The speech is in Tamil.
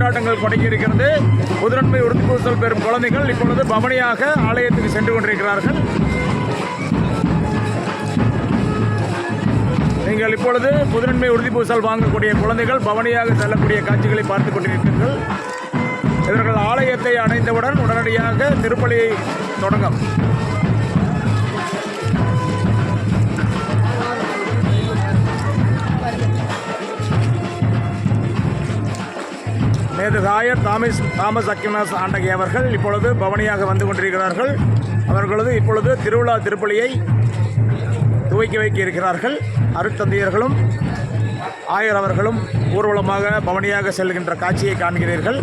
கொண்டாட்டங்கள் தொடங்கி இருக்கிறது. புதுநன்மை உறுதி பூசல் பெறும் குழந்தைகள் இப்பொழுது பவனியாக ஆலயத்துக்கு சென்று கொண்டிருக்கிறார்கள். நீங்கள் இப்பொழுது புதுநன்மை உறுதி பூசல் வாங்கக்கூடிய குழந்தைகள் பவனியாக செல்லக்கூடிய காட்சிகளை பார்த்துக் கொண்டிருக்கிறீர்கள். இவர்கள் ஆலயத்தை அடைந்தவுடன் உடனடியாக திருப்பலியை தொடங்கும். நேற்று தாயர் தாமஸ் அக்கினாஸ் ஆண்டகை அவர்கள் இப்பொழுது பவனியாக வந்து கொண்டிருக்கிறார்கள். அவர்களது இப்பொழுது திருவிழா திருப்பலியை துவக்கி வைக்க இருக்கிறார்கள். அருட்தந்தையர்களும் ஆயர் அவர்களும் ஊர்வலமாக பவனியாக செல்கின்ற காட்சியை காண்கிறீர்கள்.